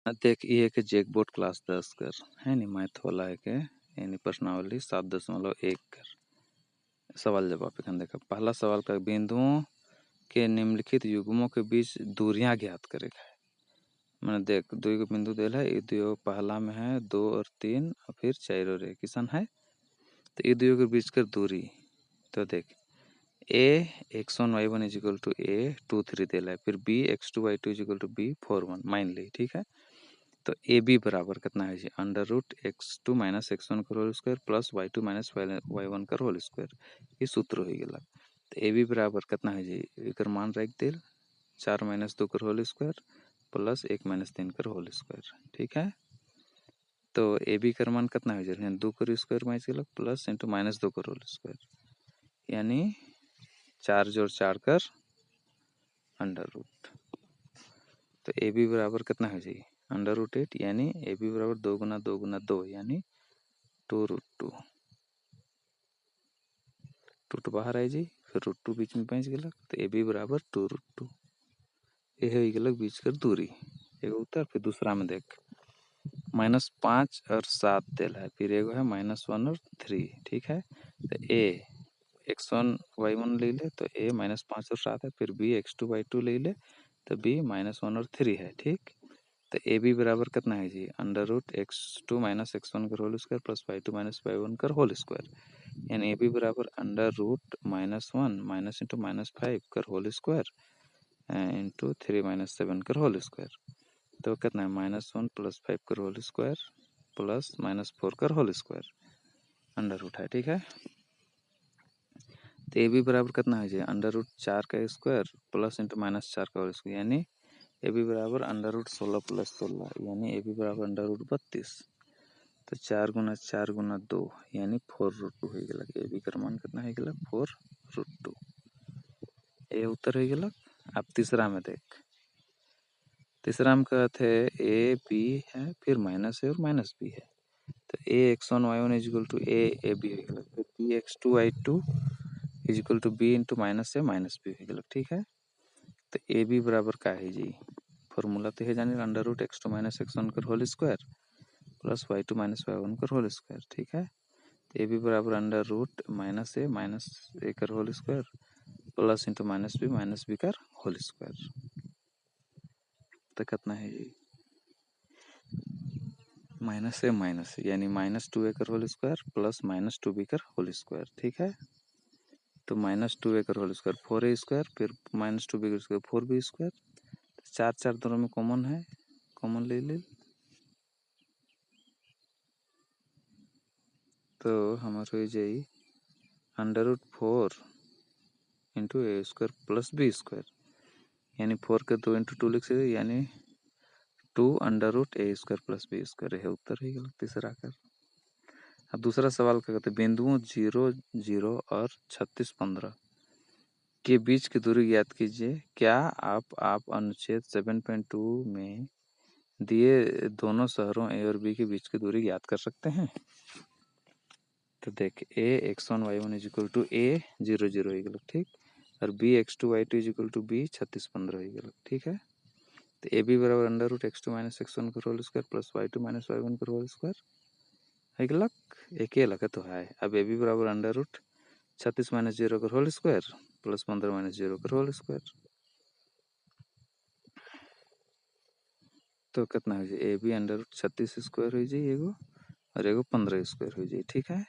देख ये के जैकबोर्ड क्लास 10 कर है नी मैथ वाला है के यानी प्रश्नावली 7.1 कर सवाल जवाब एखन देखा पहला सवाल का बिंदुओं के निम्नलिखित युग्मों के बीच दूरियां ज्ञात करेगा। मैंने देख दो को बिंदु दिल है ये दो पहला में है 2 और 3 और फिर 4 और 1 किसान है तो ये दो के बीच कर दूरी तो देख a x1 y1 is equal to a 2 3 दिला है फिर b x2 y2 is equal to b 4 1 मान ली ठीक है। तो ए बी बराबर कितना है जी under root x2 minus x1 का whole square plus y2 minus y1 का होल स्क्वायर ये सूत्र हो गया। तो ए बी बराबर कितना है जी एकर मान रख दिल 4 माइनस 2 का होल स्क्वायर प्लस 1 माइनस 3 का होल स्क्वायर ठीक है। तो ए बी का मान कितना हो जाए 2 का स्क्वायर माइनस गलक प्लस इंटू माइनस 2 का होल स्क्वायर यानी 4 जोड़ 4 कर अंडर रूट। तो ए बी बराबर कितना हो जाए अंडर रूट 8 यानी ए बी बराबर 2 गुना 2 यानी 2 रूट 2 रूट बाहर आई जी फिर रूट 2 बीच में पहुँच गलक तो ए बी बराबर 2 रूट 2 ये हो गलक बीच कर दूरी एगो उत्तर। फिर दूसरा में देख -5 और 7 दिल है फिर एगो है -1 और 3 ठीक है। तो ए x1 y1 ले ले तो a -5 और 7 है फिर b x2 y2 ले ले तो b -1 और 3 है ठीक। तो ए बी बराबर कितना है जी under root x2 minus x1 का whole square plus y2 minus y1 का होल स्क्वायर यानी ए बी बराबर अंडर रूट -1 माइनस इंटू -5 का होल स्क्वायर इंटू 3 माइनस 7 का होल स्क्वायर। तो कितना है -1 प्लस 5 का होल स्क्वायर प्लस -4 का होल स्क्वायर अंडर रूट है ठीक है। तो ए बी बराबर कितना है जी अंडर रूट 4 का स्क्वायर प्लस इंटू -4 का होल स्क्वायर यानी ए बी बराबर अंडर रूट 16 प्लस 16 यानी ए बी बराबर अंडर रूट 32। तो 4 गुना 2 यानी 4 रूट 2 हो गलक ए बी का मान कितना हो गलक 4 रूट 2 ये उत्तर हो गलक। अब तीसरा में देख तीसरा में कहते हैं ए बी है फिर माइनस ए और माइनस बी है। तो A x1 y1 is equal to A B हो गलक फिर B x2 y2 is equal to B into minus A minus B हो गलक ठीक है। तो ए बी बराबर का है जी फॉर्मूला तो है जाने under root x2 minus x1 का whole square plus y2 minus y1 का होल स्क्वायर ठीक है। तो ए बी बराबर अंडर रूट माइनस ए का whole square plus into minus B का होल स्क्वायर। तो कितना है जी माइनस यानी -2a का होल स्क्वायर प्लस -2b का होल स्क्वायर ठीक है। तो -2a का होल स्क्वायर 4a स्क्वायर फिर -2b का स्क्वायर 4b स्क्वायर 4 4 दोनों में कॉमन है कॉमन ले ले तो हमारे हो जाए अंडर रूट 4 इंटू ए स्क्वायर प्लस बी स्क्वायर यानी 4 के 2 इंटू 2 लिख सकते यानी 2 अंडर रूट ए स्क्वायर प्लस बी स्क्वायर है उत्तर ही गलत तीसरा कर। अब दूसरा सवाल क्या कहते हैं बिंदुओं 0 0 और 36 15 के बीच की दूरी ज्ञात कीजिए। क्या आप अनुच्छेद 7.2 में दिए दोनों शहरों ए और बी के बीच की दूरी ज्ञात कर सकते हैं। तो देख A x1 y1 is equal to A 0 0 ही गलत ठीक और B x2 y2 is equal to B 36 15 ही गलत ठीक है। तो ए बी बराबर under root x2 minus x1 का whole square plus y2 minus y1 का होल स्क्वायर है गलत एक ही लगा तो है। अब ए बी बराबर अंडर रूट 36 माइनस 0 का होल स्क्वायर प्लस 15 माइनस 0 का होल स्क्वायर। तो कितना हो जाए A B under root 36 square हो जाए एगो और एगो 15 स्क्वायर हो जाए ठीक है।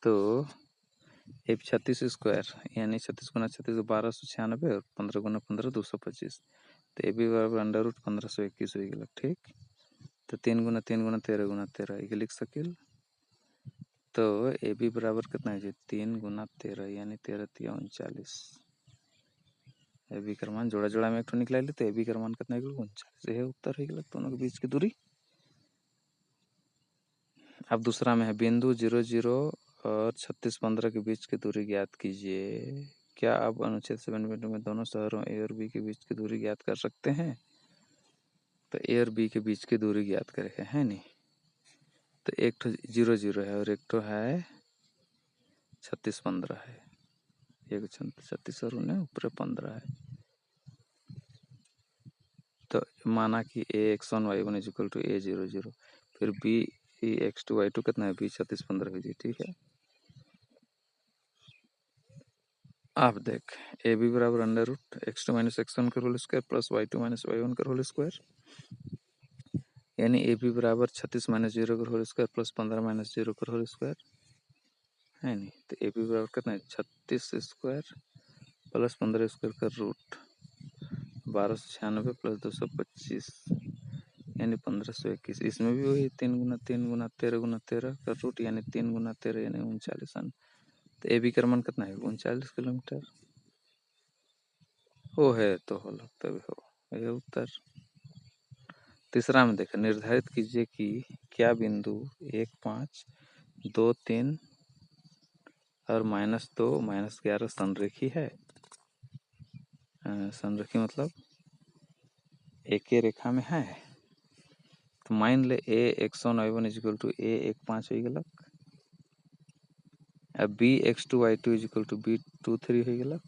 तो एफ 36 स्क्वायर यानी 36 गुना 36 1296 और 15 गुना 15 225। तो ए बी बराबर अंडर रूट 1521 हो गया ठीक। तो 3 गुना 3 गुना 13 गुना 13 ये लिख सकिल। तो ए बी बराबर कितना है 3 गुना 13 यानी 13 3 39 ए बी का मान जोड़ा जोड़ा में एक निकला ले तो ए बी का मान कितना है 39 है उत्तर है दोनों के बीच की दूरी। अब दूसरा में है बिंदु 0 0 और 36 15 के बीच की दूरी ज्ञात कीजिए। क्या आप अनुच्छेद 7.2 में दोनों शहरों ए और बी के बीच की दूरी ज्ञात कर सकते हैं। तो ए और बी के बीच की दूरी ज्ञात करेंगे है नहीं। तो एक तो 0 0 है और एक तो है 36 15 है एक 36 और उन्हें ऊपर 15 है। तो माना कि a x1 y1 is equal to a0 0, फिर b(x2 y2) कितना है, b36 15 है जी, ठीक है। आप देख ए बी बराबर under root x2 minus x1 का whole square plus y2 minus y1 का होल स्क्वायर, यानी ए बी बराबर 36 माइनस 0 का होल स्क्वायर प्लस 15 माइनस 0 का होल स्क्वायर है नहीं। तो ए बी बराबर कितना है, 36 स्क्वायर प्लस 15 स्क्वायर का रूट 1296 प्लस 225 यानी 1521। इसमें भी वही 3 गुना 3 गुना 13 गुना 13 का रूट यानी 3 गुना 13 यानी 39। तो ए बी का मान कितना है, 39 किलोमीटर। वो है तो हो लगता भी हो, यह उत्तर। तीसरा में देखा, निर्धारित कीजिए कि क्या बिंदु 1 5 2 3 और -2 -11 संरेखी है। संरेखी मतलब एक ही रेखा में है। तो मान ले a(x1 y1) is equal to a(1 5) हो गलक, अब b(x2 y2) is equal to b(2 3) हो गलक,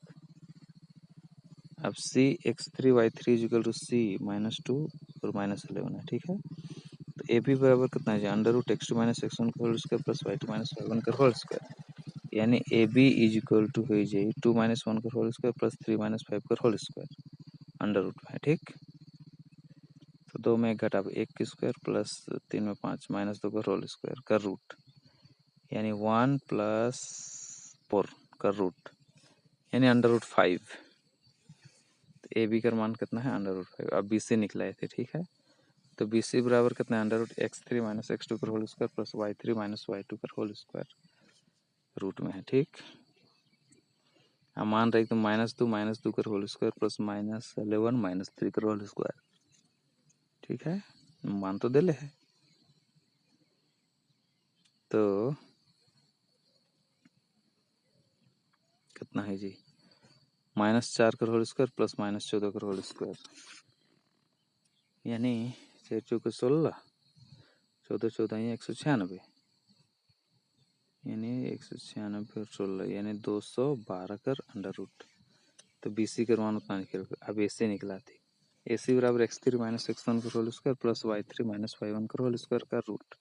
अब c(x3 y3) is equal to c -2 और -11 है, ठीक है। तो ए बी बराबर कितना है, under root x2 minus x1 का whole square plus y2 minus y1 का होल स्क्वायर, यानी ए बी इजिकल टू हो जाए 2 - 1 का होल स्क्वायर प्लस 3 - 5 का होल स्क्वायर अंडर रूट में है, ठीक। तो 2 में 1 घटा 1 की स्क्वायर प्लस 3 में 5 -2 का होल स्क्वायर का रूट यानी 1 + 4 का रूट यानी अंडर रूट 5। ए बी का मान कितना है, अंडर रूट 5। अब बी सी निकलाए थे, ठीक है। तो बी सी बराबर कितना है, under root x3 minus x2 का whole square plus y3 minus y2 का होल स्क्वायर रूट में है, ठीक। अब मान रहे तो -2 का होल स्क्वायर प्लस -11 -3 का होल स्क्वायर, ठीक है। मान तो दे ले है। तो कितना है जी, -4 का होल स्क्वायर प्लस -14 का होल स्क्वायर यानी 4 चौके 16, 14 14 196 यानी 196 और 16 यानी 212 कर अंडर रूट। तो बी सी का मान उतना निकल, अब ए सी निकला थी। ए सी बराबर x3 माइनस x1 का whole square plus y3 minus y1 का होल स्क्वायर का रूट।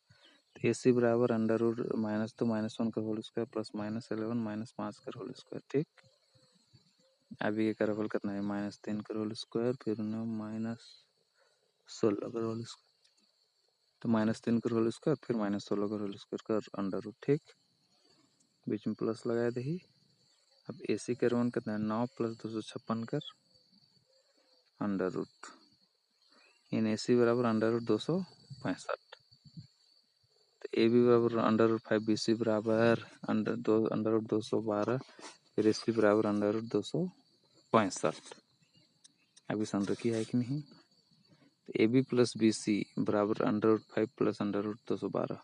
ए सी बराबर अंडर रूट -2 -1 का होल स्क्वायर प्लस -11 -5 का होल स्क्वायर, ठीक। अभी ये का होल कितना है, -3 का होल स्क्वायर फिर -16 का होल स्क्वायर, तो -3 का होल स्क्वायर फिर -16 का होल स्क्वायर का अंडर रूट, ठीक। बीच में प्लस लगाए दही। अब ए सी का मान कितना है, 9 + 256 कर अंडर रूट इन ए सी बराबर अंडर रूट 265। तो ए बी बराबर अंडर रूट 5, बी सी बराबर अंडर रूट 212 फिर ए सी बराबर अंडर रूट 265। अभी संरेखी है कि नहीं। तो A B plus B C बराबर under root 5 plus under root 212।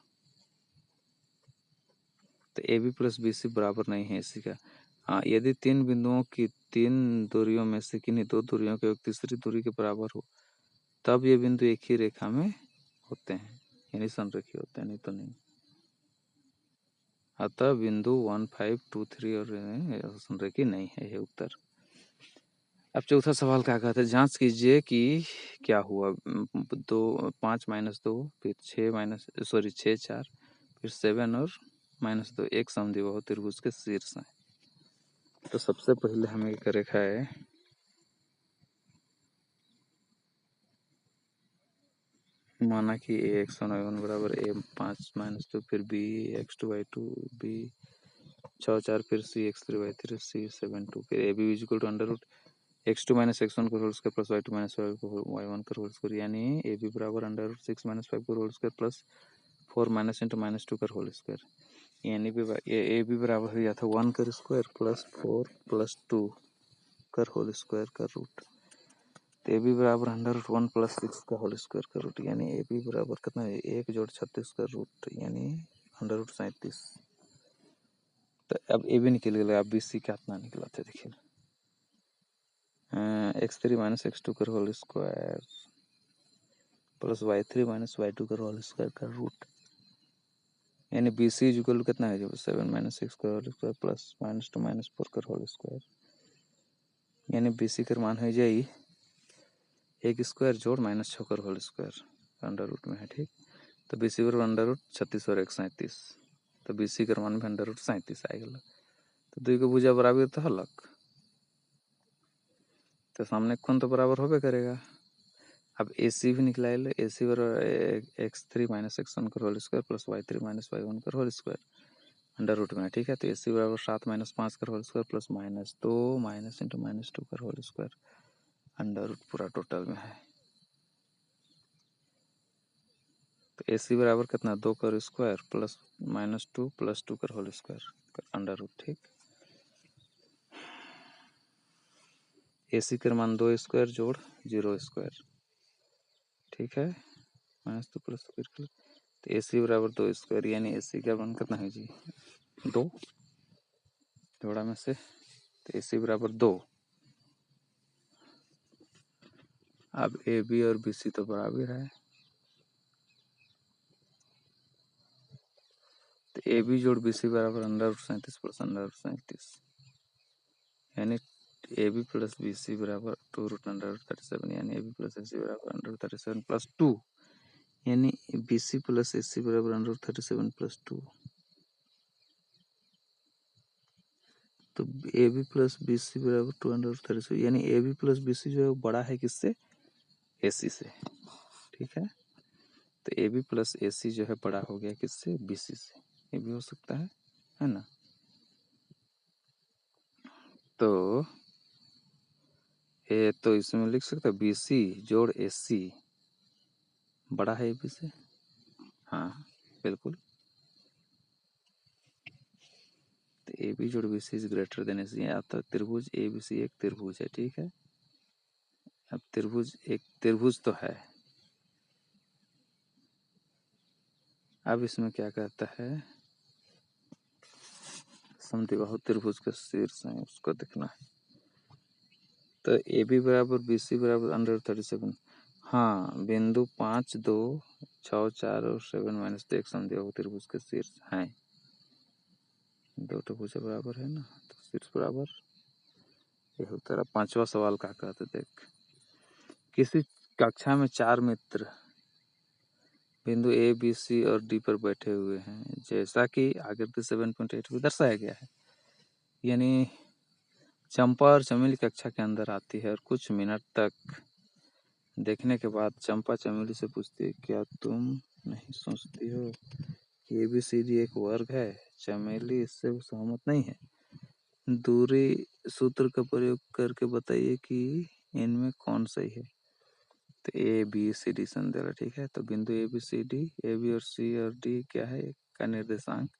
तो A B plus B C बराबर नहीं है इसी का। हाँ, यदि तीन बिंदुओं की तीन दूरियों में से किन्हीं दो दूरियों के तीसरी दूरी के बराबर हो तब ये बिंदु एक ही रेखा में होते हैं यानी संरेखी होते हैं, नहीं तो नहीं। अतः बिंदु 1 5 2 3 और संरेखी नहीं है, ये उत्तर। अब चौथा सवाल क्या कहते हैं, जांच कीजिए कि क्या हुआ। 5 - 2 फिर 6 4 फिर 7 और -2 एक समद्विबाहु त्रिभुज के शीर्ष हैं। तो सबसे पहले हमें एक रेखा है, माना कि a(x1 y1) बराबर a5 - 2 फिर b(x2 y2) b6 4 फिर c(x3 y3) c7 2 फिर ab equal to under root x2 minus x1 का whole square plus y2 minus y1 का होल स्क्वायर यानी ab बराबर अंडर रूट 6 - 5 का whole square plus 4 minus into -2 का whole square यानी ab बराबर हो जाता 1 का स्क्वायर प्लस 4 प्लस 2 का होल स्क्वायर का रूट। तो ए बी बराबर अंडर रूट 1 + 6 का होल स्क्वायर का रूट यानी ए बी बराबर कितना है, 1 + 36 का रूट यानी अंडर रूट 37। तो अब ए बी निकल गया, अब बी सी कितना निकला था देखिए, x3 - x2 का whole square plus y3 - y2 का होल स्क्वायर का रूट यानी बी सी इक्वल कितना है, 7 - 6 का होल स्क्वायर प्लस -2 - 4 का होल स्क्वायर यानी बी सी का मान हो जाए एक स्क्वायर जोड़ -6 कर होल स्क्वायर अंडर रूट में है, ठीक। तो BC बराबर अंडर रूट 36 और 1 37, तो BC कर मान भी अंडर रूट 37 आ गया। तो दुई को भुजा बराबर तो हलक, तो सामने कौन तो बराबर होबे करेगा। अब AC भी निकला है, AC बराबर x3 - x1 कर whole square plus y3 - y1 कर होल स्क्वायर अंडर रूट में, ठीक है। तो AC बराबर 7 - 5 कर होल स्क्वायर प्लस -2 -2 कर होल स्क्वायर अंडर रूट पूरा टोटल में है। तो AC बराबर कितना 2 कर स्क्वायर प्लस -2 प्लस 2 कर होल स्क्वायर अंडर रूट, ठीक। AC कर मान 2 स्क्वायर जोड़ 0 स्क्वायर, ठीक है, -2 प्लस 2 तो AC बराबर 2 स्क्वायर, यानी AC का मान कितना है जी 2 जोड़ा में से, तो AC बराबर 2। अब AB और BC तो बराबर है, तो AB जोड़ BC बराबर under root 37 plus under root 37, यानी AB प्लस BC बराबर 2 रूट अंडर रूट 37, यानी AB प्लस AC बराबर अंडर रूट 37 प्लस 2, यानी BC प्लस AC बराबर अंडर रूट 37 प्लस 2। तो AB प्लस BC बराबर 2 अंडर रूट 37, यानी AB प्लस BC जो है वो बड़ा है किससे, AC से, ठीक है। तो AB प्लस AC जो है बड़ा हो गया किससे, BC से, ये भी हो सकता है ना। तो ये तो इसमें लिख सकते हैं BC जोड़ AC बड़ा है AB से, हाँ बिल्कुल। तो AB जोड़ BC is greater than AC, आता त्रिभुज ABC एक त्रिभुज है, ठीक है। अब त्रिभुज एक त्रिभुज तो है, अब इसमें क्या कहता है, समद्विबाहु त्रिभुज का शीर्ष है उसको देखना है। तो AB बराबर BC बराबर अंडर 37, हाँ बिंदु 5 2 6 4 और 7 - एक समद्विबाहु त्रिभुज के शीर्ष हैं, दो तो भुजा बराबर है ना, तो शीर्ष बराबर ये होता है। 5वां सवाल क्या कहते देख, किसी कक्षा में 4 मित्र बिंदु A B C और D पर बैठे हुए हैं, जैसा कि आकृति 7.8 में दर्शाया गया है। यानी चंपा और चमेली कक्षा के अंदर आती है और कुछ मिनट तक देखने के बाद चंपा चमेली से पूछती है, क्या तुम नहीं सोचती हो कि ABCD एक वर्ग है। चमेली इससे सहमत नहीं है। दूरी सूत्र का प्रयोग करके बताइए कि इनमें कौन सही है। तो ABCD संदेह, ठीक है। तो बिंदु ABCD AB और C और D क्या है का निर्देशांक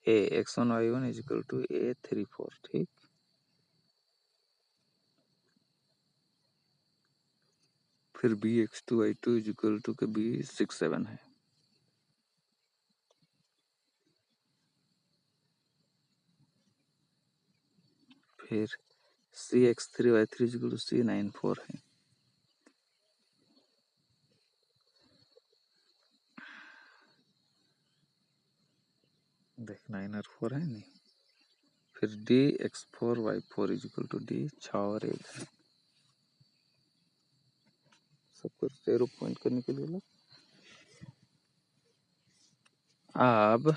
A x1 y1 = A 3 4, ठीक। फिर B x2 y2 = B 6 7 है। फिर C x3 y3 = C 9 4 है। देख 9 और 4 है नहीं। फिर D x4 y4 = D 6 और 1 है। सबको एरो पॉइंट करने के लिए लो। अब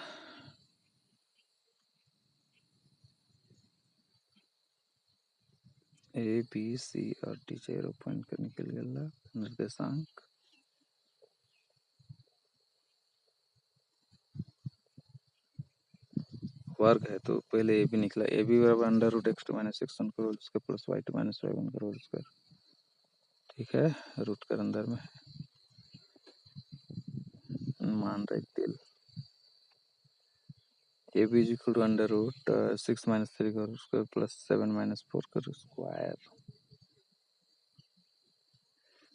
A B C और D एरो पॉइंट करने के लिए लो निर्देशांक वर्ग है। तो पहले AB निकला, AB बराबर under root x2 - x1 crore उसका प्लस y2 - y1 करोड़ उसका, ठीक है। रूट कर अंदर में मान रख दिल। AB = अंडर रूट 6 - 3 करोड़ उसका प्लस 7 - 4 करोड़ स्क्वायर।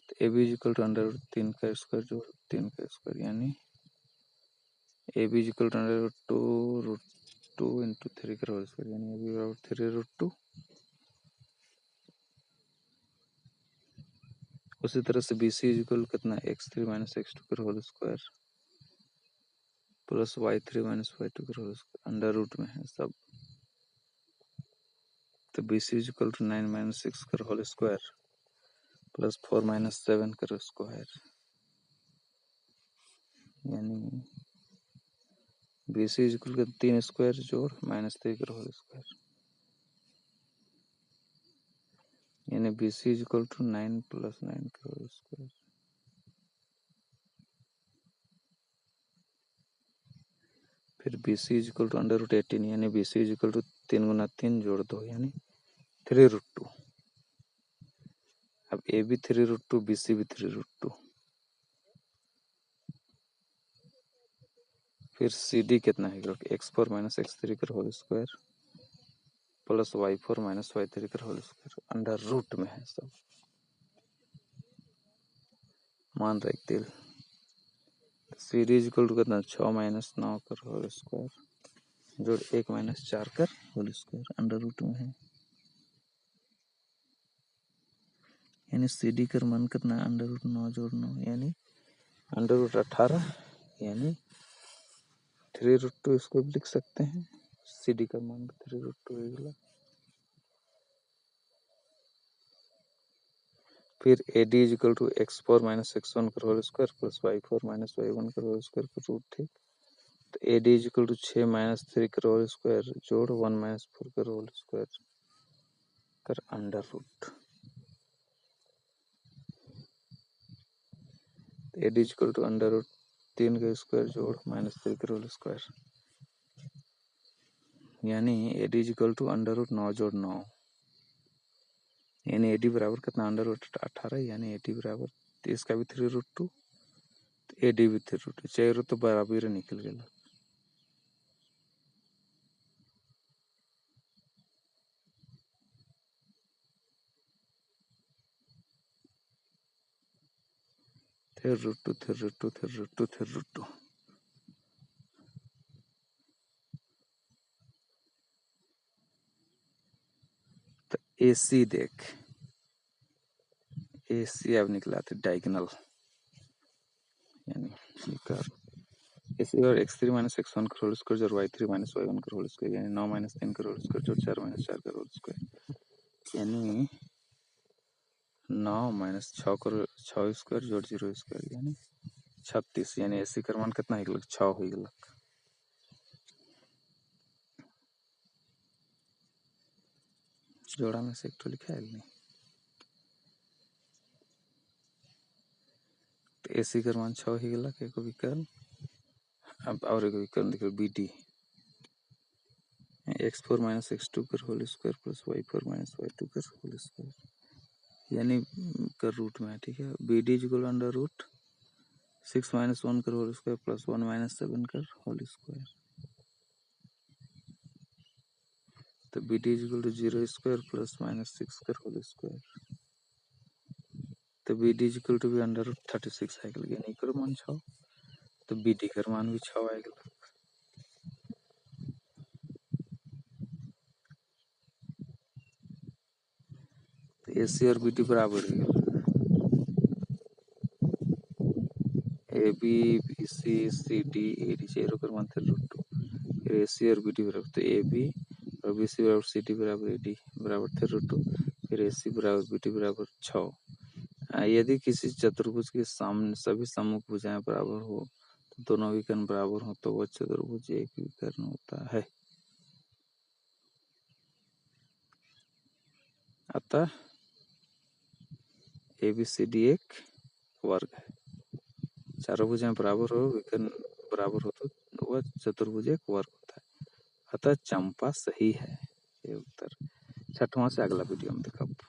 तो AB = अंडर रूट 3 का स्क्वायर जोड़ 3 का स्क्वायर, यानी AB = अंडर रूट 2 × 3 करोड़ स्क्वायर, यानी AB बराबर 3√2। उसी तरह से BC = कितना x3 - x2 का whole square plus y3 - y2 का होल स्क्वायर अंडर रूट में है सब। तो BC = 9 - 6 का होल स्क्वायर प्लस 4 माइनस 7 करो स्क्वायर, यानी B C equal to 3 square जोड़ माइनस 3 करो होल स्क्वायर, यानी B C equal to 9 plus 9 करो होल स्क्वायर। फिर B C equal to under root 18, यानी बी सी इक्वल टू 3 गुना 3 जोड़ 2, यानी 3√2। अब ए भी 3√2, बी सी भी 3√2। फिर सी डी कितना है, x4 माइनस x3 कर whole square plus y4 minus y3 कर होल स्क्वायर, अंडर रूट में है सब, मान रख दिल। सी डी इक्वल टू कितना, 6 माइनस 9 कर होल स्क्वायर जोड़ 1 माइनस 4 कर होल स्क्वायर, अंडर रूट में है, यानी सी डी कर मान कितना, अंडर रूट 9 जोड़ 9, यानी अंडर रूट 18, यानी 3√2 इसको भी लिख सकते हैं। सी डी का मान 3√2 होगा। फिर A D is equal to x4 minus x1 कर whole square plus y4 minus y1 कर होल स्क्वायर पर रूट, ठीक। तो A D is equal to 6 minus 3 कर होल स्क्वायर जोड़ 1 माइनस 4 कर होल स्क्वायर कर under root. A D is equal to under root 3 का स्क्वायर जोड़ माइनस 3 कर होल स्क्वायर, यानी A D is equal to under root 9 जोड़ 9, यानी ए डी बराबर कितना, अंडर रूट 18, यानी ए डी बराबर इसका भी 3√2, ए डी भी 3√2, चारों तो बराबर निकल गया। √2 तो ए सी देख, ए सी अब निकला था डायगोनल, यानी ए सी और x3 माइनस x1 का होल स्क्वायर जोड़ y3 माइनस y1 का होल स्क्वायर, यानी 9 माइनस 3 का होल स्क्वायर जोड़ 4 माइनस 4 का होल स्क्वायर, यानी 9 माइनस 6 का 6 स्क्वायर जोड़ 0 स्क्वायर, यानी 36, यानी ए सी का मान कितना है, 6 हो गया। जोड़ा में से एक तो लिखा है नहीं, तो ए सी का मान 6 ही गया, एक विकर्ण। अब और एक विकर्ण देखो B D, x4 minus x2 कर whole square plus y4 minus y2 कर होल स्क्वायर, यानी कर रूट में है, ठीक है। B D equal under root 6 minus 1 कर होल स्क्वायर प्लस 1 माइनस 7 कर होल स्क्वायर, तो B D equal to 0 square plus minus 6 कर होल स्क्वायर, तो बी डी इक्वल टू भी अंडर रूट 36 आएगा, यानी कर मान 6, तो बी डी कर मान भी 6 आएगा। तो ए सी और बी डी बराबर है, A B B C C D A D चारों कर मान √2, फिर ए सी और बी डी बराबर, तो ए बी और बी सी बराबर सी डी बराबर ए डी बराबर √2, फिर ए सी बराबर बी डी बराबर 6। यदि किसी चतुर्भुज के सामने सभी सम्मुख भुजाएं बराबर हो तो दोनों विकर्ण बराबर हो तो वह चतुर्भुज एक विकर्ण होता है। अतः ए बी सी डी एक वर्ग है, चारों भुजाएं बराबर हो, विकर्ण बराबर हो तो वह चतुर्भुज एक वर्ग होता है। अतः चंपा सही है, ये उत्तर। 6वां से अगला वीडियो में दिखाऊंगा।